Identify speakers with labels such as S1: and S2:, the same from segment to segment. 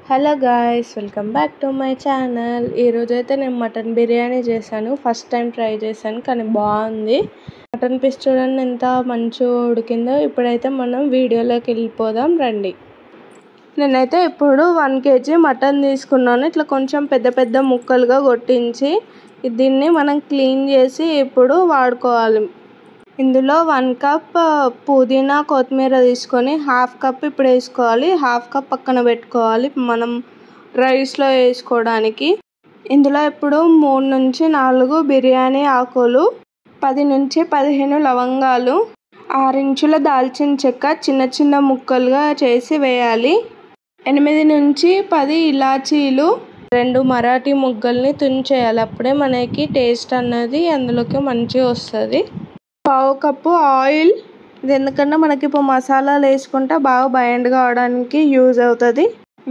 S1: Hello guys, welcome back to my channel. ఈరోజైతే నేను mutton biryani చేశాను. ఫస్ట్ టైం ట్రై చేశాను, కానీ బాగుంది. మటన్ పీస్ చూడండి ఎంత మంచిగా ఉడికిందో. ఇప్పుడైతే మనం వీడియోలోకి వెళ్ళిపోదాం రండి. నేనైతే ఇప్పుడు 1 kg మటన్ తీసుకున్నాను. ఇట్లా కొంచెం పెద్ద పెద్ద ముక్కలుగా కొట్టించి దీన్ని మనం క్లీన్ చేసి ఇప్పుడు వాడుకోవాలి. ఇందులో 1 కప్ పుదీనా కొత్తిమీర తీసుకొని 1/2 కప్ ఇప్పుడు వేసుకోవాలి. 1/2 కప్ పక్కన పెట్టుకోవాలి మనం రైస్లో వేసుకోవడానికి. ఇందులో ఇప్పుడు 3 నుంచి 4 బిర్యానీ ఆకులు, 10 నుంచి 15 లవంగాలు, 6 ఇంచుల దాల్చిన చెక్క చిన్న చిన్న ముక్కలుగా చేసి వేయాలి. 8 నుంచి 10 ఇలాచీలు, 2 మరాఠీ ముగ్గల్ని తుంచేయాలి. అప్పుడే మనకి టేస్ట్ అన్నది అందులోకి మంచిగా వస్తుంది. 1/2 కప్పు ఆయిల్. ఇది ఎందుకంటే మనకి ఇప్పుడు మసాలాలు వేసుకుంటే బాగా బైండ్ కావడానికి యూజ్ అవుతుంది.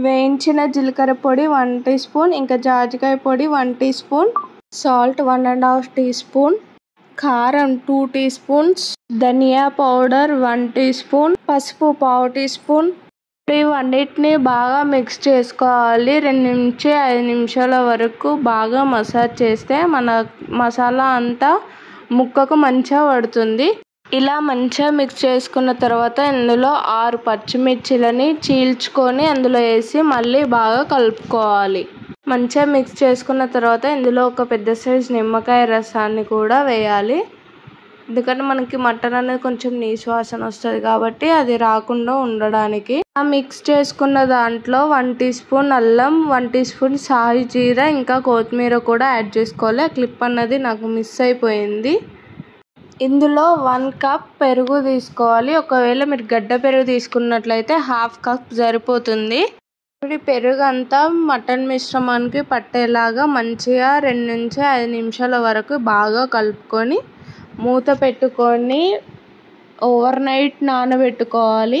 S1: వేయించిన జీలకర్ర పొడి 1 టీ స్పూన్, ఇంకా జాజికాయ పొడి 1 teaspoon, salt 1.5 teaspoon, కారం 2 టీ స్పూన్స్, ధనియా పౌడర్ 1 టీ స్పూన్, పసుపు 1/2 టీ స్పూన్. ఇవన్నిటిని బాగా మిక్స్ చేసుకోవాలి. 2 నుంచి 5 నిమిషాల వరకు బాగా మసాజ్ చేస్తే మన మసాలా అంతా ముక్కకు మంచిగా పడుతుంది. ఇలా మంచిగా మిక్స్ చేసుకున్న తర్వాత ఇందులో 6 పచ్చిమిర్చిలని చీల్చుకొని అందులో వేసి మళ్ళీ బాగా కలుపుకోవాలి. మంచిగా మిక్స్ చేసుకున్న తర్వాత ఇందులో ఒక పెద్ద సైజు నిమ్మకాయ రసాన్ని కూడా వేయాలి. ఎందుకంటే మనకి మటన్ అనేది కొంచెం నీసు వాసన వస్తుంది కాబట్టి అది రాకుండా ఉండడానికి. ఆ మిక్స్ చేసుకున్న దాంట్లో 1 టీ స్పూన్ అల్లం, 1 టీ స్పూన్ సాయి జీరా, ఇంకా కొత్తిమీర కూడా యాడ్ చేసుకోవాలి. ఆ క్లిప్ అన్నది నాకు మిస్ అయిపోయింది. ఇందులో 1 కప్ పెరుగు తీసుకోవాలి. ఒకవేళ మీరు గడ్డ పెరుగు తీసుకున్నట్లయితే 1/2 కప్ సరిపోతుంది. ఇప్పుడు పెరుగు అంతా మటన్ మిశ్రమానికి పట్టేలాగా మంచిగా 2 నుంచి 5 నిమిషాల వరకు బాగా కలుపుకొని మూత పెట్టుకొని ఓవర్ నైట్ నానబెట్టుకోవాలి.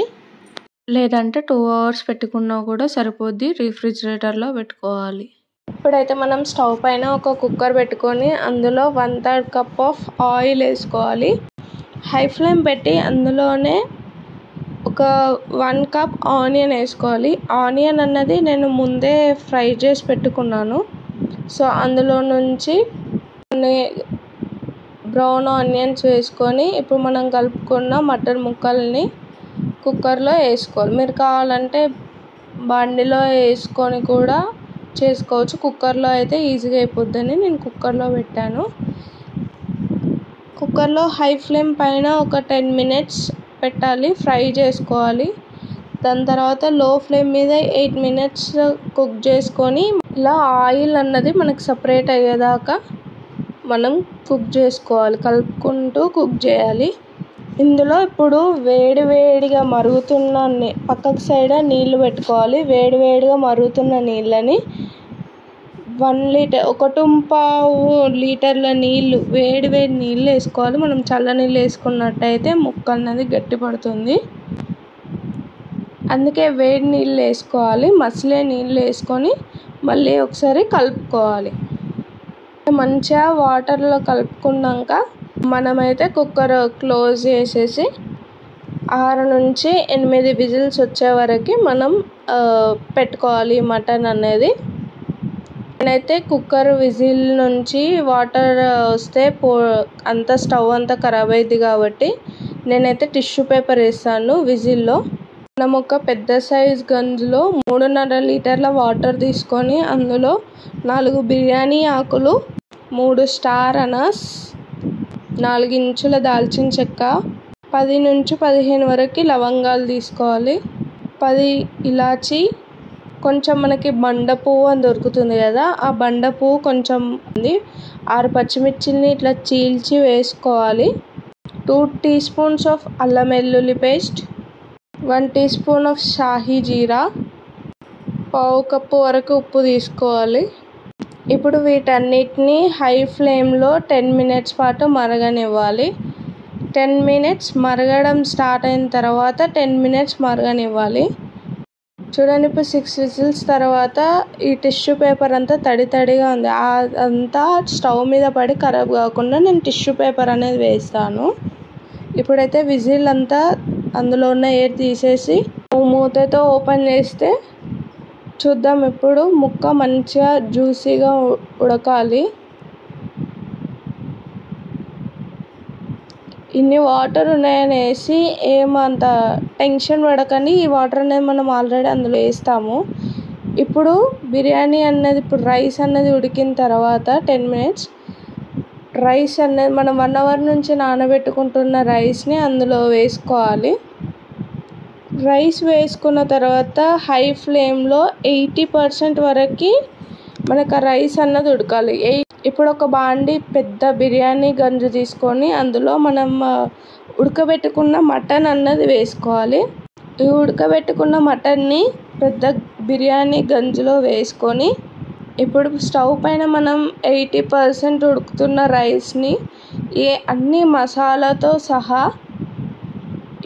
S1: లేదంటే 2 అవర్స్ పెట్టుకున్నా కూడా సరిపోద్ది. రిఫ్రిజిరేటర్లో పెట్టుకోవాలి. ఇప్పుడైతే మనం స్టవ్ పైన ఒక కుక్కర్ పెట్టుకొని అందులో 1/3 కప్ ఆఫ్ ఆయిల్ వేసుకోవాలి. హై ఫ్లేమ్ పెట్టి అందులోనే ఒక 1 కప్ ఆనియన్ వేసుకోవాలి. ఆనియన్ అన్నది నేను ముందే ఫ్రై చేసి పెట్టుకున్నాను. సో అందులో నుంచి బ్రౌన్ ఆనియన్స్ వేసుకొని ఇప్పుడు మనం కలుపుకున్న మటన్ ముక్కల్ని కుక్కర్లో వేసుకోవాలి. మీరు కావాలంటే బండిలో వేసుకొని కూడా చేసుకోవచ్చు. కుక్కర్లో అయితే ఈజీగా అయిపోద్దని నేను కుక్కర్లో పెట్టాను. కుక్కర్లో హై ఫ్లేమ్ పైన ఒక 10 మినిట్స్ పెట్టాలి, ఫ్రై చేసుకోవాలి. దాని తర్వాత లో ఫ్లేమ్ మీద 8 మినిట్స్ కుక్ చేసుకొని ఇలా ఆయిల్ అన్నది మనకు సపరేట్ అయ్యేదాకా మనం కుక్ చేసుకోవాలి. కలుపుకుంటూ కుక్ చేయాలి. ఇందులో ఇప్పుడు వేడిగా మరుగుతున్న పక్కకు సైడ్ నీళ్లు పెట్టుకోవాలి. వేడిగా మరుగుతున్న నీళ్ళని 1 లీటర్ 1.5 లీటర్ల నీళ్లు వేడి నీళ్ళు వేసుకోవాలి. మనం చల్ల నీళ్ళు వేసుకున్నట్టయితే ముక్క అన్నది గట్టి పడుతుంది. అందుకే వేడి నీళ్ళు వేసుకోవాలి. మసిలే నీళ్ళు వేసుకొని మళ్ళీ ఒకసారి కలుపుకోవాలి. మంచిగా వాటర్లో కలుపుకున్నాక మనమైతే కుక్కర్ క్లోజ్ చేసేసి 6 నుంచి 8 విజిల్స్ వచ్చే వరకు మనం పెట్టుకోవాలి మటన్ అనేది. నేనైతే కుక్కర్ విజిల్ నుంచి వాటర్ వస్తే అంత స్టవ్ అంతా ఖరాబ్ అయింది కాబట్టి నేనైతే టిష్యూ పేపర్ వేస్తాను విజిల్లో. మనం ఒక పెద్ద సైజ్ గంజులో 3.5 లీటర్ల వాటర్ తీసుకొని అందులో 4 బిర్యానీ ఆకులు, 3 స్టార్ అనాస్, 4 ఇంచుల దాల్చిన చెక్క, 10 నుంచి 15 వరకు లవంగాలు తీసుకోవాలి, 10 ఇలాచి, కొంచెం మనకి బండ పువ్వు అని దొరుకుతుంది కదా, ఆ బండ పువ్వు కొంచెం ఉంది, 6 పచ్చిమిర్చిని ఇట్లా చీల్చి వేసుకోవాలి. 2 టీ స్పూన్స్ ఆఫ్ అల్లం వెల్లుల్లి పేస్ట్, 1 టీ స్పూన్ ఆఫ్ షాహీ జీరా, 1/2 కప్పు వరకు ఉప్పు తీసుకోవాలి. ఇప్పుడు వీటన్నిటిని హై ఫ్లేమ్లో 10 మినిట్స్ పాటు మరగనివ్వాలి. 10 మినిట్స్ మరగడం స్టార్ట్ అయిన తర్వాత 10 మినిట్స్ మరగనివ్వాలి. చూడండి, ఇప్పుడు 6 విజిల్స్ తర్వాత ఈ టిష్యూ పేపర్ అంతా తడిగా ఉంది. అదంతా స్టవ్ మీద పడి ఖరాబ్ కాకుండా నేను టిష్యూ పేపర్ అనేది వేస్తాను. ఇప్పుడైతే విజిల్ అంతా అందులో ఉన్న ఎయిర్ తీసేసి మూతతో ఓపెన్ చేస్తే చూద్దాం. ఇప్పుడు ముక్క మంచిగా జ్యూసీగా ఉడకాలి. ఇన్ని వాటర్ ఉన్నాయనేసి ఏమంత టెన్షన్ పడకండి. ఈ వాటర్ అనేది మనం ఆల్రెడీ అందులో వేస్తాము. ఇప్పుడు బిర్యానీ అన్నది రైస్ అన్నది ఉడికిన తర్వాత 10 minutes రైస్ అనేది మనం 1 hour నుంచి నానబెట్టుకుంటున్న రైస్ని అందులో వేసుకోవాలి. రైస్ వేసుకున్న తర్వాత హై ఫ్లేమ్లో 80% వరకు మనకు ఆ రైస్ అన్నది ఉడకాలి. ఇప్పుడు ఒక బాండి పెద్ద బిర్యానీ గంజు తీసుకొని అందులో మనం ఉడకబెట్టుకున్న మటన్ అన్నది వేసుకోవాలి. ఈ ఉడకబెట్టుకున్న మటన్ని పెద్ద బిర్యానీ గంజులో వేసుకొని ఇప్పుడు స్టవ్ పైన మనం 80% ఉడుకుతున్న రైస్ని అన్ని మసాలాతో సహా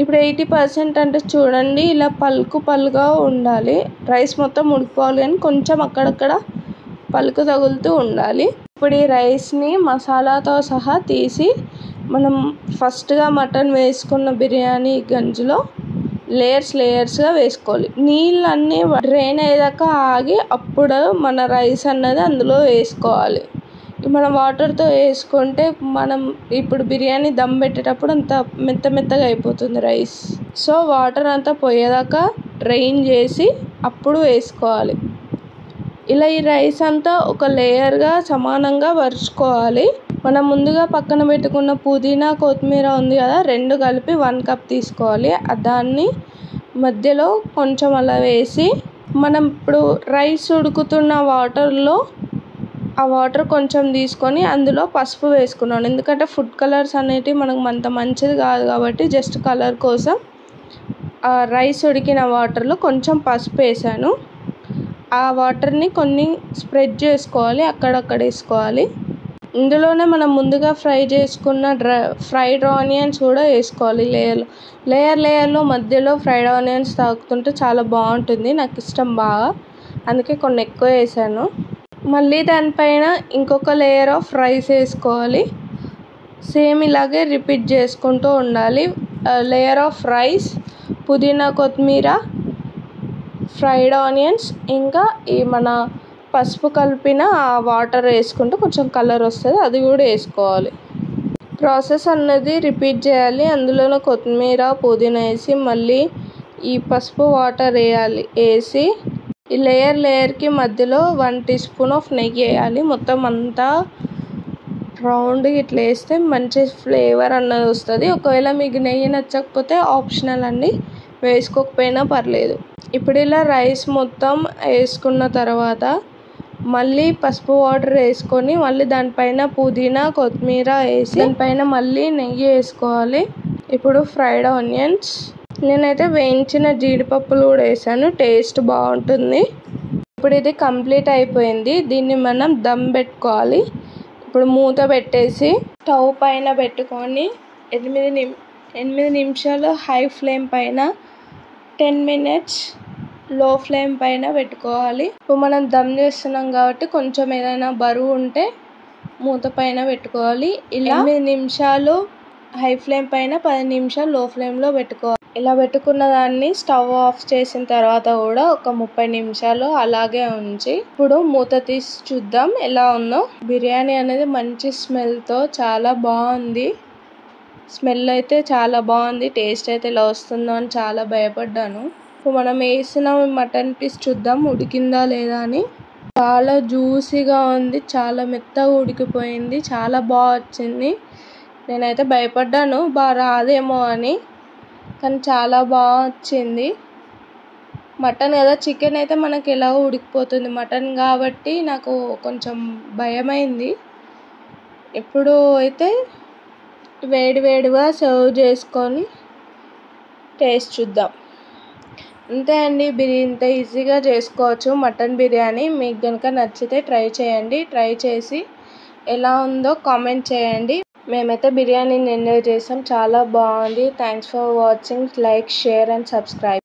S1: ఇప్పుడు 80% అంటే చూడండి ఇలా పలుకుగా ఉండాలి. రైస్ మొత్తం ఉడికిపోవాలి కానీ కొంచెం అక్కడక్కడ పలుకు తగులుతూ ఉండాలి. ఇప్పుడు ఈ రైస్ని మసాలాతో సహా తీసి మనం ఫస్ట్గా మటన్ వేసుకున్న బిర్యానీ గంజులో లేయర్స్గా వేసుకోవాలి. నీళ్ళన్నీ డ్రైన్ అయ్యేదాకా ఆగి అప్పుడు మన రైస్ అన్నది అందులో వేసుకోవాలి. మనం వాటర్తో వేసుకుంటే మనం ఇప్పుడు బిర్యానీ దమ్ పెట్టేటప్పుడు అంత మెత్తగా అయిపోతుంది రైస్. సో వాటర్ అంతా పోయేదాకా డ్రైన్ చేసి అప్పుడు వేసుకోవాలి. ఇలా ఈ రైస్ అంతా ఒక లేయర్గా సమానంగా పరుచుకోవాలి. మనం ముందుగా పక్కన పెట్టుకున్న పుదీనా కొత్తిమీర ఉంది కదా, 2 కలిపి 1 cup తీసుకోవాలి. దాన్ని మధ్యలో కొంచెం అలా వేసి మనం ఇప్పుడు రైస్ ఉడుకుతున్న వాటర్లో ఆ వాటర్ కొంచెం తీసుకొని అందులో పసుపు వేసుకున్నాను. ఎందుకంటే ఫుడ్ కలర్స్ అనేటివి మనకు అంత మంచిది కాదు కాబట్టి జస్ట్ కలర్ కోసం ఆ రైస్ ఉడికిన వాటర్లో కొంచెం పసుపు వేసాను. ఆ వాటర్ని కొన్ని స్ప్రెడ్ చేసుకోవాలి, అక్కడక్కడ వేసుకోవాలి. ఇందులోనే మనం ముందుగా ఫ్రై చేసుకున్న ఫ్రైడ్ ఆనియన్స్ కూడా వేసుకోవాలి. లేయర్లో మధ్యలో ఫ్రైడ్ ఆనియన్స్ తాకుతుంటే చాలా బాగుంటుంది. నాకు ఇష్టం బాగా, అందుకే కొన్ని ఎక్కువ వేసాను. మళ్ళీ దానిపైన ఇంకొక లేయర్ ఆఫ్ రైస్ వేసుకోవాలి. సేమ్ ఇలాగే రిపీట్ చేసుకుంటూ ఉండాలి. లేయర్ ఆఫ్ రైస్, పుదీనా కొత్తిమీర, ఫ్రైడ్ ఆనియన్స్, ఇంకా ఈ మన పసుపు కలిపిన వాటర్ వేసుకుంటూ కొంచెం కలర్ వస్తుంది, అది కూడా వేసుకోవాలి. ప్రాసెస్ అన్నది రిపీట్ చేయాలి. అందులోనే కొత్తిమీర పుదీనా వేసి మళ్ళీ ఈ పసుపు వాటర్ వేసి ఈ లేయర్కి మధ్యలో 1 teaspoon ఆఫ్ నెయ్యి వేయాలి. మొత్తం అంతా రౌండ్గా ఇట్లా వేస్తే మంచి ఫ్లేవర్ అన్నది వస్తుంది. ఒకవేళ మీకు నెయ్యి నచ్చకపోతే ఆప్షనల్ అండి, వేసుకోకపోయినా పర్లేదు. ఇప్పుడు ఇలా రైస్ మొత్తం వేసుకున్న తర్వాత మళ్ళీ పసుపు వాటర్ వేసుకొని మళ్ళీ దానిపైన పుదీనా కొత్తిమీర వేసి దానిపైన మళ్ళీ నెయ్యి వేసుకోవాలి. ఇప్పుడు ఫ్రైడ్ ఆనియన్స్, నేనైతే వేయించిన జీడిపప్పులు కూడా వేసాను, టేస్ట్ బాగుంటుంది. ఇప్పుడు ఇది కంప్లీట్ అయిపోయింది. దీన్ని మనం దమ్ పెట్టుకోవాలి. ఇప్పుడు మూత పెట్టేసి స్టవ్ పైన పెట్టుకొని 8 నిమిషాలు హై ఫ్లేమ్ పైన, 10 minutes లో ఫ్లేమ్ పైన పెట్టుకోవాలి. ఇప్పుడు మనం దమ్ చేస్తున్నాం కాబట్టి కొంచెం ఏదైనా బరువు ఉంటే మూత పైన పెట్టుకోవాలి. ఇలా 8 నిమిషాలు హై ఫ్లేమ్ పైన, 10 నిమిషాలు లో ఫ్లేమ్లో పెట్టుకోవాలి. ఇలా పెట్టుకున్న దాన్ని స్టవ్ ఆఫ్ చేసిన తర్వాత కూడా ఒక 30 నిమిషాలు అలాగే ఉంచి ఇప్పుడు మూత తీసి చూద్దాం ఎలా ఉందో. బిర్యానీ అనేది మంచి స్మెల్తో చాలా బాగుంది. స్మెల్ అయితే చాలా బాగుంది. టేస్ట్ అయితే ఎలా వస్తుందో అని చాలా భయపడ్డాను. ఇప్పుడు మనం వేసిన మటన్ పీస్ చూద్దాం ఉడికిందా లేదా అని. చాలా జ్యూసీగా ఉంది, చాలా మెత్తగా ఉడికిపోయింది, చాలా బాగా వచ్చింది. నేనైతే భయపడ్డాను బాగా రాదేమో అని, కానీ చాలా బాగా వచ్చింది. మటన్ కదా, చికెన్ అయితే మనకి ఎలా ఉడికిపోతుంది, మటన్ కాబట్టి నాకు కొంచెం భయమైంది. ఇప్పుడు అయితే వేడిగా సర్వ్ చేసుకొని టేస్ట్ చూద్దాం. అంతే అండి, ఇంత ఈజీగా చేసుకోవచ్చు మటన్ బిర్యానీ. మీకు కనుక నచ్చితే ట్రై చేయండి. ట్రై చేసి ఎలా ఉందో కామెంట్ చేయండి. మేమైతే బిర్యానీని ఎంజాయ్ చేసాం, చాలా బాగుంది. Thanks for watching. Like, share and subscribe.